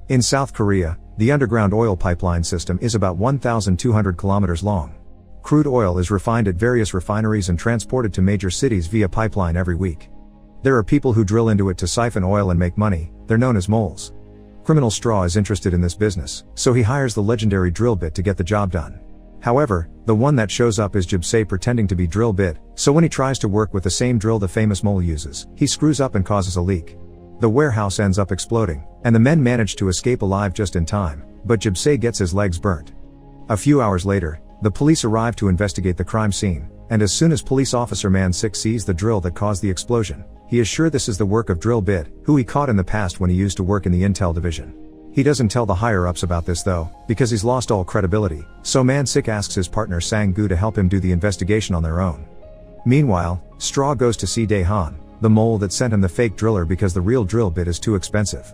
In South Korea, the underground oil pipeline system is about 1,200 kilometers long. Crude oil is refined at various refineries and transported to major cities via pipeline every week. There are people who drill into it to siphon oil and make money. They're known as moles. Criminal Straw is interested in this business, so he hires the legendary drill bit to get the job done. However, the one that shows up is Jibsae pretending to be drill bit, so when he tries to work with the same drill the famous mole uses, he screws up and causes a leak. The warehouse ends up exploding, and the men manage to escape alive just in time, but Jibsae gets his legs burnt. A few hours later, the police arrive to investigate the crime scene, and as soon as police officer Man Sik sees the drill that caused the explosion, he is sure this is the work of Drill Bit, who he caught in the past when he used to work in the intel division. He doesn't tell the higher-ups about this though, because he's lost all credibility, so Man Sik asks his partner Sang-gu to help him do the investigation on their own. Meanwhile, Straw goes to see Dae-han, the mole that sent him the fake driller because the real drill bit is too expensive.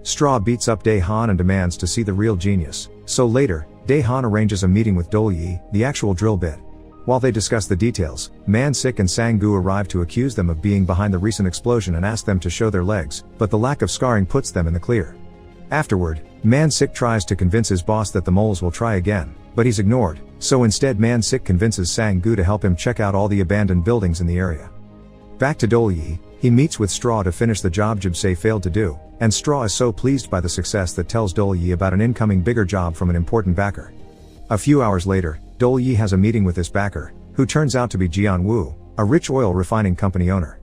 Straw beats up Dae-han and demands to see the real genius, so later, Dae-han arranges a meeting with Dol-yi, the actual drill bit. While they discuss the details, Man Sik and Sang-gu arrive to accuse them of being behind the recent explosion and ask them to show their legs, but the lack of scarring puts them in the clear. Afterward, Man Sik tries to convince his boss that the moles will try again, but he's ignored, so instead Man Sik convinces Sang-gu to help him check out all the abandoned buildings in the area. Back to Dol-yi, he meets with Straw to finish the job Jibsae failed to do, and Straw is so pleased by the success that tells Dol-yi about an incoming bigger job from an important backer. A few hours later, Dol-yi has a meeting with this backer, who turns out to be Jian-woo, a rich oil refining company owner.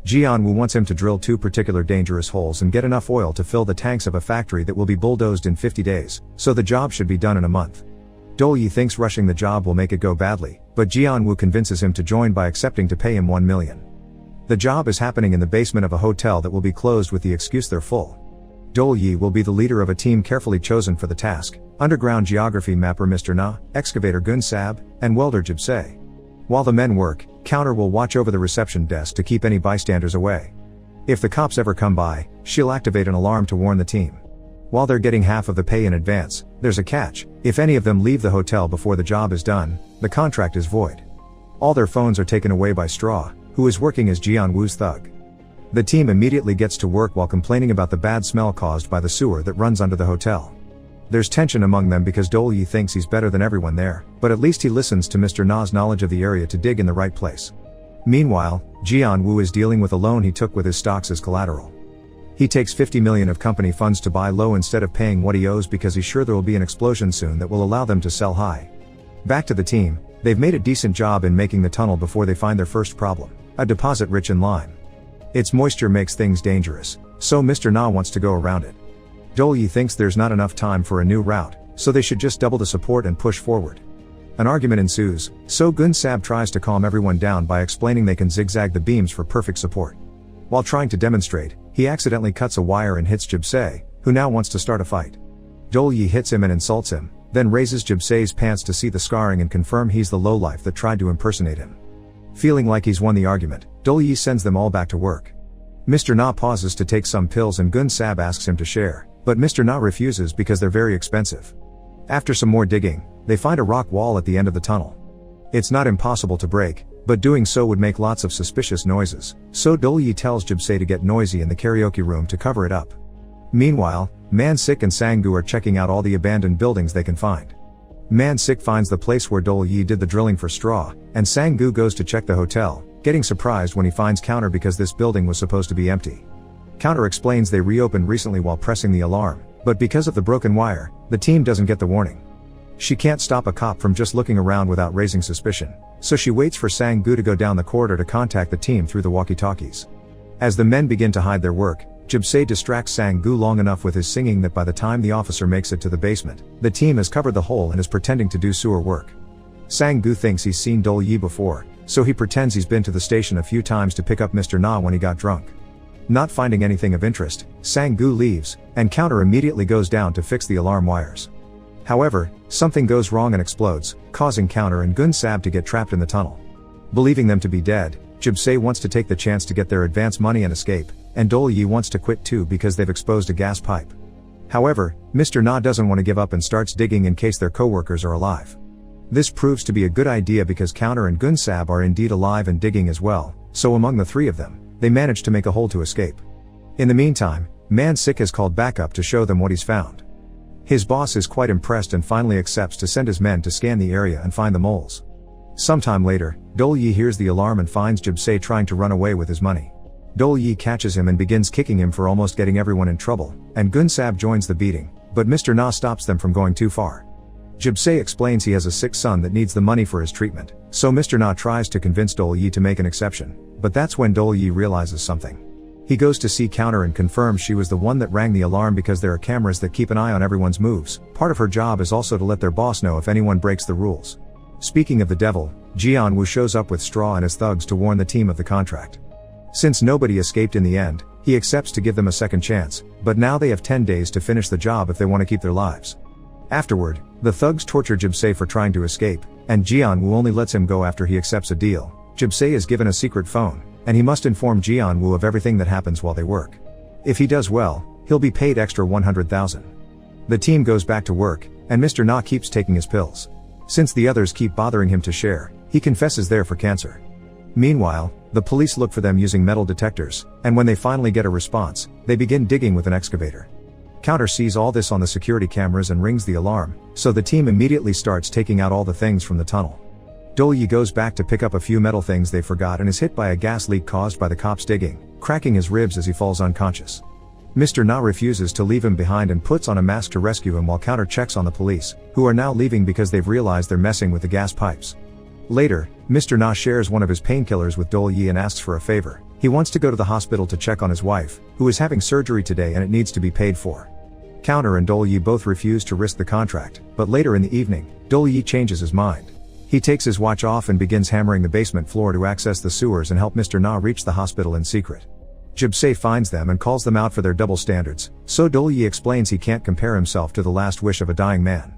Jian-woo wants him to drill 2 particular dangerous holes and get enough oil to fill the tanks of a factory that will be bulldozed in 50 days, so the job should be done in a month. Dol-yi thinks rushing the job will make it go badly, but Jian-woo convinces him to join by accepting to pay him 1 million. The job is happening in the basement of a hotel that will be closed with the excuse they're full. Dol-yi will be the leader of a team carefully chosen for the task: underground geography mapper Mr. Na, excavator Gun Sab, and welder Jibsae. While the men work, Counter will watch over the reception desk to keep any bystanders away. If the cops ever come by, she'll activate an alarm to warn the team. While they're getting half of the pay in advance, there's a catch: if any of them leave the hotel before the job is done, the contract is void. All their phones are taken away by Straw, who is working as Jian-woo's thug. The team immediately gets to work while complaining about the bad smell caused by the sewer that runs under the hotel. There's tension among them because Dol-yi thinks he's better than everyone there, but at least he listens to Mr. Na's knowledge of the area to dig in the right place. Meanwhile, Jian-woo is dealing with a loan he took with his stocks as collateral. He takes 50 million of company funds to buy low instead of paying what he owes because he's sure there will be an explosion soon that will allow them to sell high. Back to the team, they've made a decent job in making the tunnel before they find their first problem: a deposit rich in lime. Its moisture makes things dangerous, so Mr. Na wants to go around it. Dol-yi thinks there's not enough time for a new route, so they should just double the support and push forward. An argument ensues, so Gun Sab tries to calm everyone down by explaining they can zigzag the beams for perfect support. While trying to demonstrate, he accidentally cuts a wire and hits Jibsae, who now wants to start a fight. Dol-yi hits him and insults him, then raises Jibsae's pants to see the scarring and confirm he's the lowlife that tried to impersonate him. Feeling like he's won the argument, Dol-yi sends them all back to work. Mr. Na pauses to take some pills and Gun Sab asks him to share, but Mr. Na refuses because they're very expensive. After some more digging, they find a rock wall at the end of the tunnel. It's not impossible to break, but doing so would make lots of suspicious noises, so Dol-yi tells Jibsae to get noisy in the karaoke room to cover it up. Meanwhile, Man Sik and Sang-gu are checking out all the abandoned buildings they can find. Man Sik finds the place where Dol-yi did the drilling for Straw, and Sang-gu goes to check the hotel, getting surprised when he finds Counter because this building was supposed to be empty. Counter explains they reopened recently while pressing the alarm, but because of the broken wire, the team doesn't get the warning. She can't stop a cop from just looking around without raising suspicion, so she waits for Sang-gu to go down the corridor to contact the team through the walkie-talkies. As the men begin to hide their work, Jibsae distracts Sang-gu long enough with his singing that by the time the officer makes it to the basement, the team has covered the hole and is pretending to do sewer work. Sang-gu thinks he's seen Dol-yi before, so he pretends he's been to the station a few times to pick up Mr. Na when he got drunk. Not finding anything of interest, Sang-gu leaves, and Counter immediately goes down to fix the alarm wires. However, something goes wrong and explodes, causing Counter and Gun Sab to get trapped in the tunnel. Believing them to be dead, Jibsae wants to take the chance to get their advance money and escape, and Dol-yi wants to quit too because they've exposed a gas pipe. However, Mr. Na doesn't want to give up and starts digging in case their co-workers are alive. This proves to be a good idea because Counter and Gun Sab are indeed alive and digging as well, so among the 3 of them, they manage to make a hole to escape. In the meantime, Man Sik has called backup to show them what he's found. His boss is quite impressed and finally accepts to send his men to scan the area and find the moles. Sometime later, Dol-Yi hears the alarm and finds Jib-Se trying to run away with his money. Dol-Yi catches him and begins kicking him for almost getting everyone in trouble, and Gunsab joins the beating, but Mr. Na stops them from going too far. Jib-Se explains he has a sick son that needs the money for his treatment, so Mr. Na tries to convince Dol-Yi to make an exception, but that's when Dol-Yi realizes something. He goes to see Counter and confirms she was the one that rang the alarm because there are cameras that keep an eye on everyone's moves. Part of her job is also to let their boss know if anyone breaks the rules. Speaking of the devil, Jian-Woo shows up with Straw and his thugs to warn the team of the contract. Since nobody escaped in the end, he accepts to give them a second chance, but now they have 10 days to finish the job if they want to keep their lives. Afterward, the thugs torture Jib-Se for trying to escape, and Jian-Woo only lets him go after he accepts a deal. Jib-Se is given a secret phone, and he must inform Jian-Woo of everything that happens while they work. If he does well, he'll be paid extra 100,000. The team goes back to work, and Mr. Na keeps taking his pills. Since the others keep bothering him to share, he confesses they're for cancer. Meanwhile, the police look for them using metal detectors, and when they finally get a response, they begin digging with an excavator. Counter sees all this on the security cameras and rings the alarm, so the team immediately starts taking out all the things from the tunnel. Dol-Yi goes back to pick up a few metal things they forgot and is hit by a gas leak caused by the cops digging, cracking his ribs as he falls unconscious. Mr. Na refuses to leave him behind and puts on a mask to rescue him while Counter checks on the police, who are now leaving because they've realized they're messing with the gas pipes. Later, Mr. Na shares one of his painkillers with Dol-Yi and asks for a favor. He wants to go to the hospital to check on his wife, who is having surgery today and it needs to be paid for. Counter and Dol-Yi both refuse to risk the contract, but later in the evening, Dol-Yi changes his mind. He takes his watch off and begins hammering the basement floor to access the sewers and help Mr. Na reach the hospital in secret. Jib-Se finds them and calls them out for their double standards, so Dol-Yi explains he can't compare himself to the last wish of a dying man.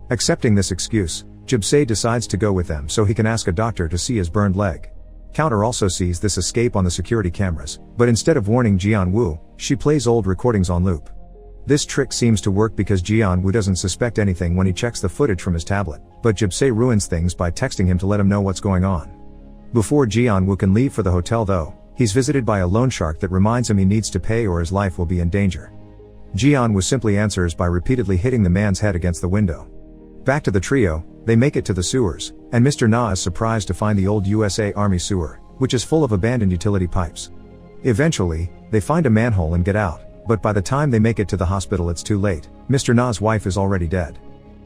Accepting this excuse, Jib-Se decides to go with them so he can ask a doctor to see his burned leg. Counter also sees this escape on the security cameras, but instead of warning Jian-Woo, she plays old recordings on loop. This trick seems to work because Jian-Woo doesn't suspect anything when he checks the footage from his tablet, but Jib-Se ruins things by texting him to let him know what's going on. Before Jian-Woo can leave for the hotel though, he's visited by a loan shark that reminds him he needs to pay or his life will be in danger. Jian-Woo simply answers by repeatedly hitting the man's head against the window. Back to the trio, they make it to the sewers, and Mr. Na is surprised to find the old USA Army sewer, which is full of abandoned utility pipes. Eventually, they find a manhole and get out, but by the time they make it to the hospital it's too late. Mr. Na's wife is already dead.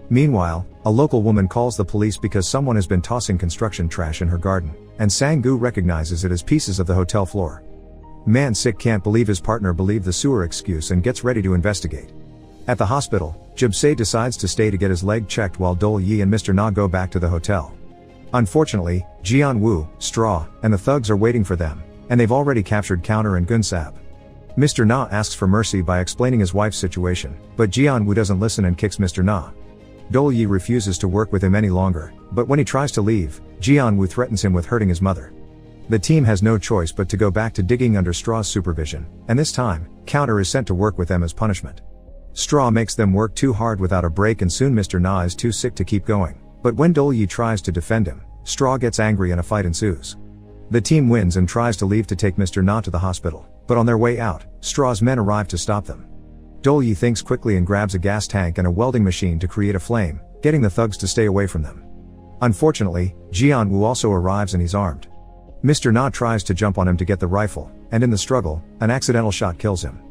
Meanwhile, a local woman calls the police because someone has been tossing construction trash in her garden, and Sang-gu recognizes it as pieces of the hotel floor. Man Sik can't believe his partner believed the sewer excuse and gets ready to investigate. At the hospital, Jib-Se decides to stay to get his leg checked while Dol-Yi and Mr. Na go back to the hotel. Unfortunately, Jian-Woo, Straw, and the thugs are waiting for them, and they've already captured Counter and Gunsab. Mr. Na asks for mercy by explaining his wife's situation, but Jian-Woo doesn't listen and kicks Mr. Na. Dol-Yi refuses to work with him any longer, but when he tries to leave, Jian-Woo threatens him with hurting his mother. The team has no choice but to go back to digging under Straw's supervision, and this time, Counter is sent to work with them as punishment. Straw makes them work too hard without a break and soon Mr. Na is too sick to keep going, but when Dol-Yi tries to defend him, Straw gets angry and a fight ensues. The team wins and tries to leave to take Mr. Na to the hospital, but on their way out, Straw's men arrive to stop them. Dol-Yi thinks quickly and grabs a gas tank and a welding machine to create a flame, getting the thugs to stay away from them. Unfortunately, Jian-Woo also arrives and he's armed. Mr. Na tries to jump on him to get the rifle, and in the struggle, an accidental shot kills him.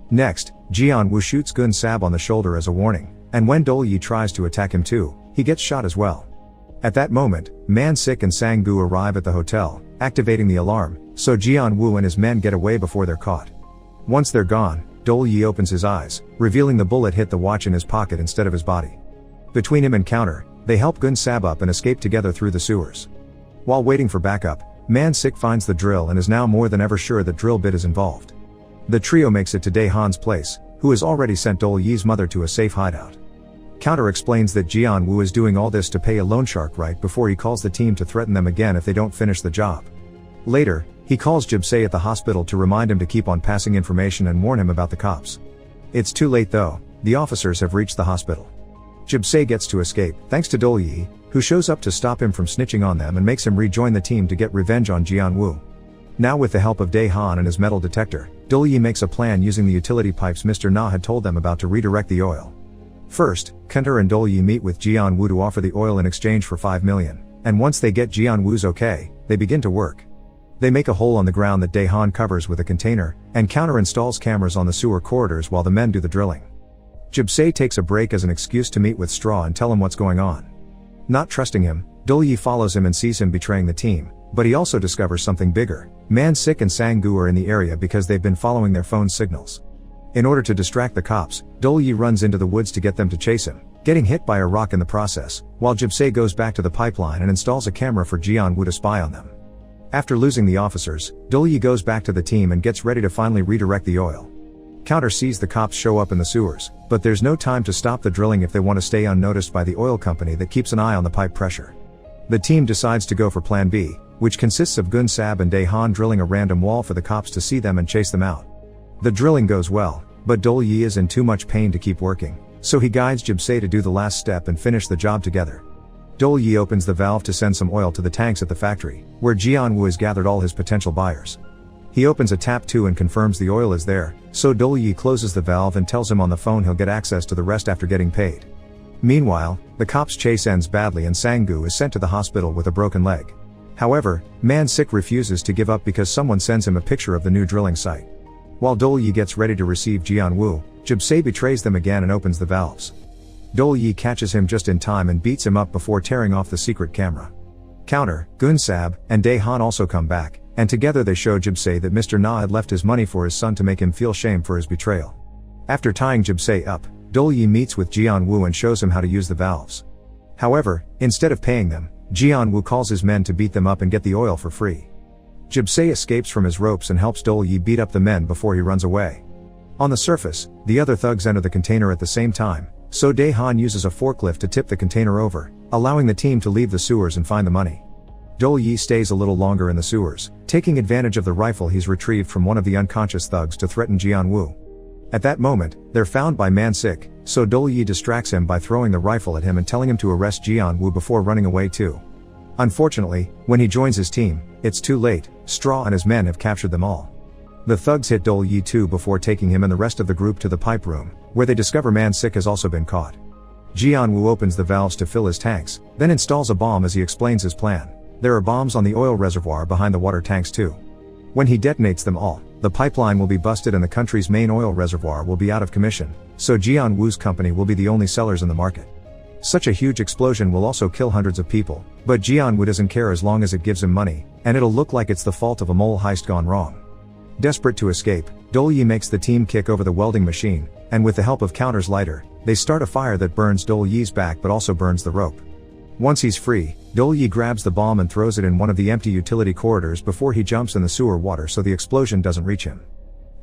Next, Jian-Woo shoots Gunsab on the shoulder as a warning, and when Dol-Yi tries to attack him too, he gets shot as well. At that moment, Man Sik and Sang-gu arrive at the hotel, activating the alarm, so Jian-Woo and his men get away before they're caught. Once they're gone, Dol-Yi opens his eyes, revealing the bullet hit the watch in his pocket instead of his body. Between him and Counter, they help Gunsab up and escape together through the sewers. While waiting for backup, Man Sik finds the drill and is now more than ever sure that drill bit is involved. The trio makes it to Dae-han's place, who has already sent Dol-Yi's mother to a safe hideout. Counter explains that Jian-Woo is doing all this to pay a loan shark right before he calls the team to threaten them again if they don't finish the job. Later, he calls Jib-Se at the hospital to remind him to keep on passing information and warn him about the cops. It's too late though, the officers have reached the hospital. Jib-Se gets to escape, thanks to Dol-Yi, who shows up to stop him from snitching on them and makes him rejoin the team to get revenge on Jian-Woo. Now with the help of Dae-han and his metal detector, Dole makes a plan using the utility pipes Mr. Na had told them about to redirect the oil. First, Kenter and Dole meet with Jianwu to offer the oil in exchange for 5 million, and once they get Jianwu's okay, they begin to work. They make a hole on the ground that Daehan covers with a container, and Counter installs cameras on the sewer corridors while the men do the drilling. Jibsei takes a break as an excuse to meet with Straw and tell him what's going on. Not trusting him, Dole follows him and sees him betraying the team, but he also discovers something bigger. Man-Sik and Sang-gu are in the area because they've been following their phone signals. In order to distract the cops, Dole runs into the woods to get them to chase him, getting hit by a rock in the process, while Jibsei goes back to the pipeline and installs a camera for Jianwu to spy on them. After losing the officers, Dole goes back to the team and gets ready to finally redirect the oil. Counter sees the cops show up in the sewers, but there's no time to stop the drilling if they want to stay unnoticed by the oil company that keeps an eye on the pipe pressure. The team decides to go for Plan B, which consists of Gunsab and Daehan drilling a random wall for the cops to see them and chase them out. The drilling goes well, but Dole is in too much pain to keep working, so he guides Jibsei to do the last step and finish the job together. Dole opens the valve to send some oil to the tanks at the factory, where Jianwu has gathered all his potential buyers. He opens a tap too and confirms the oil is there, so Dole closes the valve and tells him on the phone he'll get access to the rest after getting paid. Meanwhile, the cops' chase ends badly and Sang-gu is sent to the hospital with a broken leg. However, Man-Sik refuses to give up because someone sends him a picture of the new drilling site. While Dole gets ready to receive Jianwu, Jibsei betrays them again and opens the valves. Dole catches him just in time and beats him up before tearing off the secret camera. Counter, Gunsab, and Daehan also come back, and together they show Jibsei that Mr. Na had left his money for his son to make him feel shame for his betrayal. After tying Jibsei up, Dole meets with Jianwu and shows him how to use the valves. However, instead of paying them, Jianwu calls his men to beat them up and get the oil for free. Jibsei escapes from his ropes and helps Dole beat up the men before he runs away. On the surface, the other thugs enter the container at the same time, so Daehan uses a forklift to tip the container over, allowing the team to leave the sewers and find the money. Dole stays a little longer in the sewers, taking advantage of the rifle he's retrieved from one of the unconscious thugs to threaten Jianwu. At that moment, they're found by Man-Sik, so Dole distracts him by throwing the rifle at him and telling him to arrest Jianwu before running away too. Unfortunately, when he joins his team, it's too late. Straw and his men have captured them all. The thugs hit Dole too before taking him and the rest of the group to the pipe room, where they discover Man-Sik has also been caught. Jianwu opens the valves to fill his tanks, then installs a bomb as he explains his plan. There are bombs on the oil reservoir behind the water tanks too. When he detonates them all, the pipeline will be busted and the country's main oil reservoir will be out of commission, so Jianwu's company will be the only sellers in the market. Such a huge explosion will also kill hundreds of people, but Jianwu doesn't care as long as it gives him money, and it'll look like it's the fault of a mole heist gone wrong. Desperate to escape, Dole makes the team kick over the welding machine, and with the help of Counter's lighter, they start a fire that burns Dole's back but also burns the rope. Once he's free, Dole grabs the bomb and throws it in one of the empty utility corridors before he jumps in the sewer water so the explosion doesn't reach him.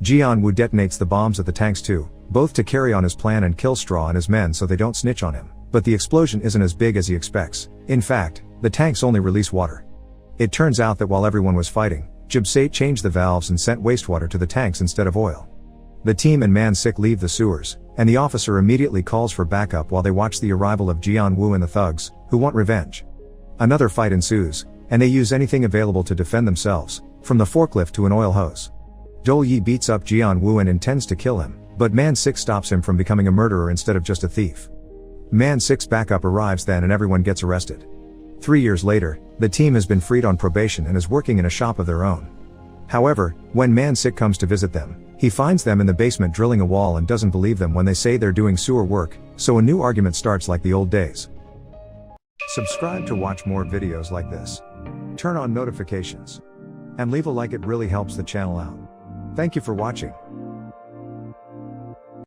Jianwu detonates the bombs at the tanks too, both to carry on his plan and kill Straw and his men so they don't snitch on him, but the explosion isn't as big as he expects. In fact, the tanks only release water. It turns out that while everyone was fighting, Jibsei changed the valves and sent wastewater to the tanks instead of oil. The team and Man-Sik leave the sewers, and the officer immediately calls for backup while they watch the arrival of Jianwu and the thugs, who want revenge. Another fight ensues, and they use anything available to defend themselves, from the forklift to an oil hose. Dole beats up Jianwu and intends to kill him, but Man-Sik stops him from becoming a murderer instead of just a thief. Man-Sik's backup arrives then and everyone gets arrested. 3 years later, the team has been freed on probation and is working in a shop of their own. However, when Man-Sik comes to visit them, he finds them in the basement drilling a wall and doesn't believe them when they say they're doing sewer work, so a new argument starts like the old days. Subscribe to watch more videos like this. Turn on notifications. And leave a like, it really helps the channel out. Thank you for watching.